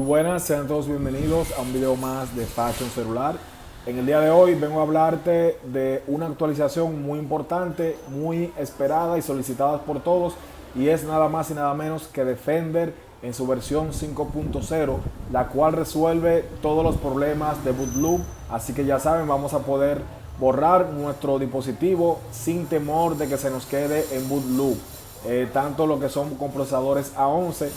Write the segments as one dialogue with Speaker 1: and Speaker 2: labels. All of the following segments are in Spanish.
Speaker 1: buenas, sean todos bienvenidos a un video más de Fashion Celular. En el día de hoy vengo a hablarte de una actualización muy importante, muy esperada y solicitada por todos, y es nada más y nada menos que Defender en su versión 5.0, la cual resuelve todos los problemas de boot loop. Así que ya saben, vamos a poder borrar nuestro dispositivo sin temor de que se nos quede en boot loop. Tanto lo que son con procesadores A11,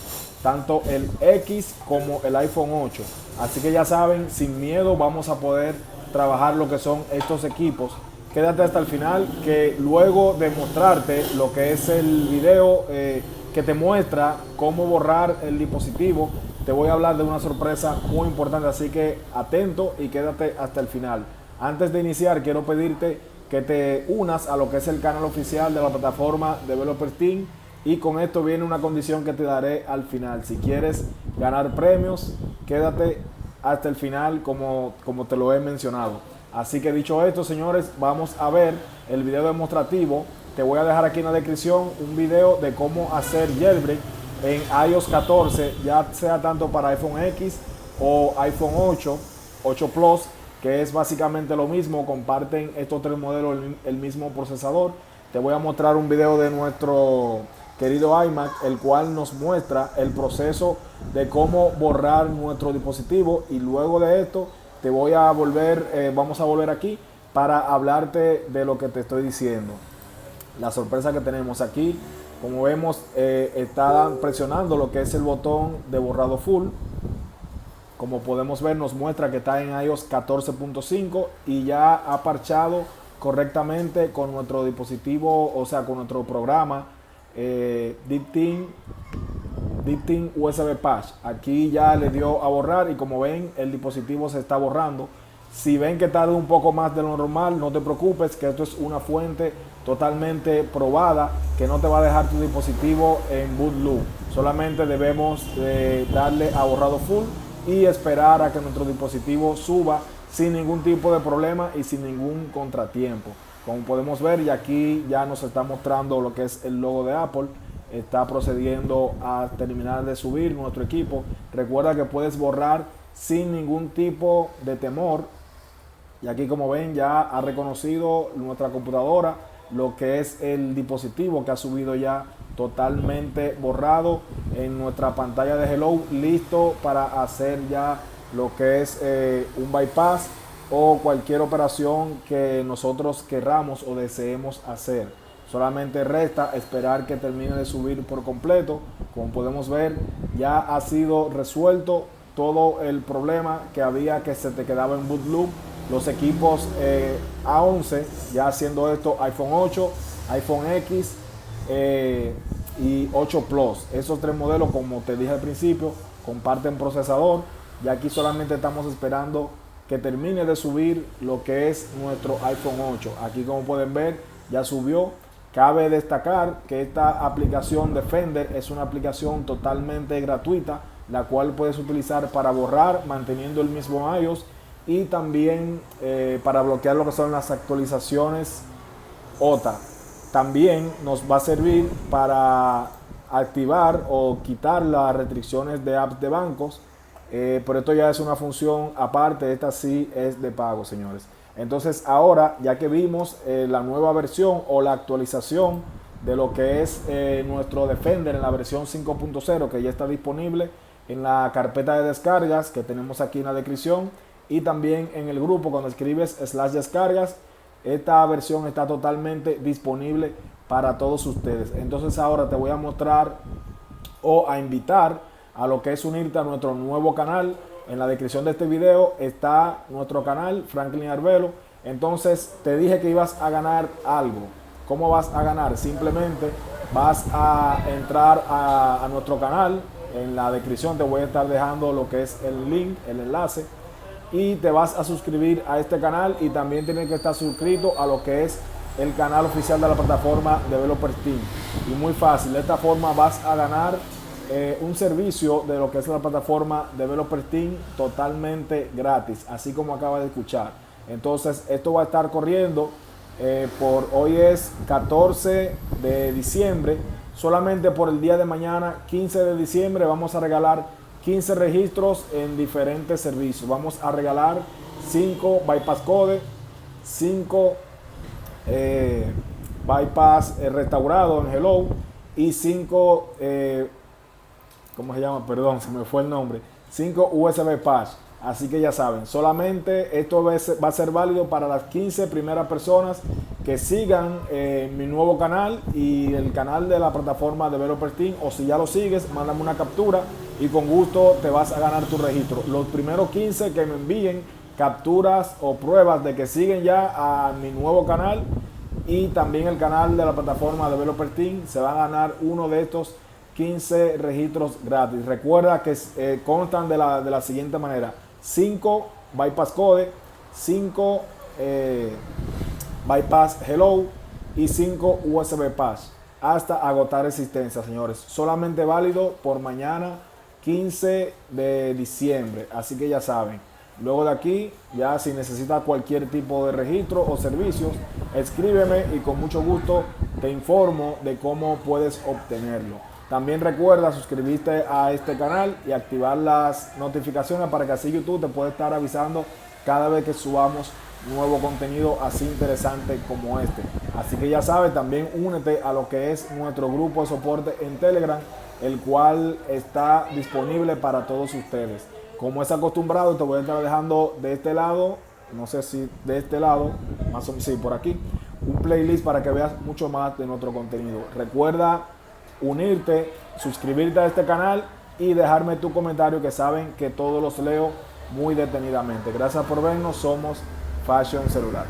Speaker 1: tanto el X como el iPhone 8. Así que ya saben, sin miedo vamos a poder trabajar lo que son estos equipos. Quédate hasta el final, que luego de mostrarte lo que es el video que te muestra cómo borrar el dispositivo, te voy a hablar de una sorpresa muy importante, así que atento y quédate hasta el final. Antes de iniciar, quiero pedirte que te unas a lo que es el canal oficial de la plataforma Developer Team, y con esto viene una condición que te daré al final. Si quieres ganar premios, quédate hasta el final como te lo he mencionado. Así que dicho esto, señores, vamos a ver el video demostrativo. Te voy a dejar aquí en la descripción un video de cómo hacer jailbreak en iOS 14, ya sea tanto para iPhone X o iPhone 8 Plus, que es básicamente lo mismo, comparten estos tres modelos el mismo procesador. Te voy a mostrar un video de nuestro querido iMac, el cual nos muestra el proceso de cómo borrar nuestro dispositivo, y luego de esto te voy a vamos a volver aquí para hablarte de lo que te estoy diciendo. La sorpresa que tenemos aquí, como vemos, está presionando lo que es el botón de borrado full. Como podemos ver, nos muestra que está en iOS 14.5 y ya ha parchado correctamente con nuestro dispositivo, o sea, con nuestro programa Deep Team USB Patch. Aquí ya le dio a borrar y como ven, el dispositivo se está borrando. Si ven que tarda un poco más de lo normal, no te preocupes, que esto es una fuente totalmente probada que no te va a dejar tu dispositivo en boot loop. Solamente debemos darle a borrado full y esperar a que nuestro dispositivo suba sin ningún tipo de problema y sin ningún contratiempo. Como podemos ver, y aquí ya nos está mostrando lo que es el logo de Apple. Está procediendo a terminar de subir nuestro equipo. Recuerda que puedes borrar sin ningún tipo de temor. Y aquí, como ven, ya ha reconocido nuestra computadora lo que es el dispositivo, que ha subido ya totalmente borrado en nuestra pantalla de Hello, listo para hacer ya lo que es un bypass o cualquier operación que nosotros querramos o deseemos hacer. Solamente resta esperar que termine de subir por completo. Como podemos ver, ya ha sido resuelto todo el problema que había, que se te quedaba en boot loop. Los equipos A11, ya haciendo esto, iPhone 8, iPhone X y 8 Plus. Esos tres modelos, como te dije al principio, comparten procesador. Y aquí solamente estamos esperando que termine de subir lo que es nuestro iPhone 8. Aquí, como pueden ver, ya subió. Cabe destacar que esta aplicación Defender es una aplicación totalmente gratuita, la cual puedes utilizar para borrar manteniendo el mismo iOS, y también para bloquear lo que son las actualizaciones OTA. También nos va a servir para activar o quitar las restricciones de apps de bancos, pero esto ya es una función aparte. Esta sí es de pago, señores. Entonces ahora, ya que vimos la nueva versión o la actualización de lo que es nuestro Defender en la versión 5.0, que ya está disponible en la carpeta de descargas que tenemos aquí en la descripción, y también en el grupo cuando escribes /descargas, esta versión está totalmente disponible para todos ustedes. Entonces ahora te voy a mostrar o a invitar a lo que es unirte a nuestro nuevo canal. En la descripción de este video está nuestro canal, Franklin Arbelo. Entonces te dije que ibas a ganar algo. ¿Cómo vas a ganar? Simplemente vas a entrar a nuestro canal. En la descripción te voy a estar dejando lo que es el link, el enlace, y te vas a suscribir a este canal, y también tienes que estar suscrito a lo que es el canal oficial de la plataforma Developer Team. Y muy fácil, de esta forma vas a ganar un servicio de lo que es la plataforma Developer Team totalmente gratis, así como acaba de escuchar. Entonces esto va a estar corriendo por hoy es 14 de diciembre. Solamente por el día de mañana, 15 de diciembre, vamos a regalar 15 registros en diferentes servicios. Vamos a regalar 5 bypass code, 5 bypass restaurado en Hello y 5 ¿cómo se llama? Perdón, se me fue el nombre. 5 USB patch. Así que ya saben, solamente esto va a ser válido para las 15 primeras personas que sigan mi nuevo canal y el canal de la plataforma Developer Team. O si ya lo sigues, mándame una captura y con gusto te vas a ganar tu registro. Los primeros 15 que me envíen capturas o pruebas de que siguen ya a mi nuevo canal y también el canal de la plataforma Developer Team se van a ganar uno de estos 15 registros gratis. Recuerda que constan de la siguiente manera: 5 bypass code, 5 bypass hello y 5 USB patch hasta agotar existencia, señores. Solamente válido por mañana 15 de diciembre. Así que ya saben, luego de aquí, ya si necesitas cualquier tipo de registro o servicios, escríbeme y con mucho gusto te informo de cómo puedes obtenerlo. También recuerda suscribirte a este canal y activar las notificaciones para que así YouTube te pueda estar avisando cada vez que subamos nuevo contenido así interesante como este. Así que ya sabes, también únete a lo que es nuestro grupo de soporte en Telegram, el cual está disponible para todos ustedes. Como es acostumbrado, te voy a estar dejando de este lado, no sé si de este lado, más o menos, sí, por aquí, un playlist para que veas mucho más de nuestro contenido. Recuerda unirte, suscribirte a este canal y dejarme tu comentario, que saben que todos los leo muy detenidamente. Gracias por vernos, somos Fashion Celular.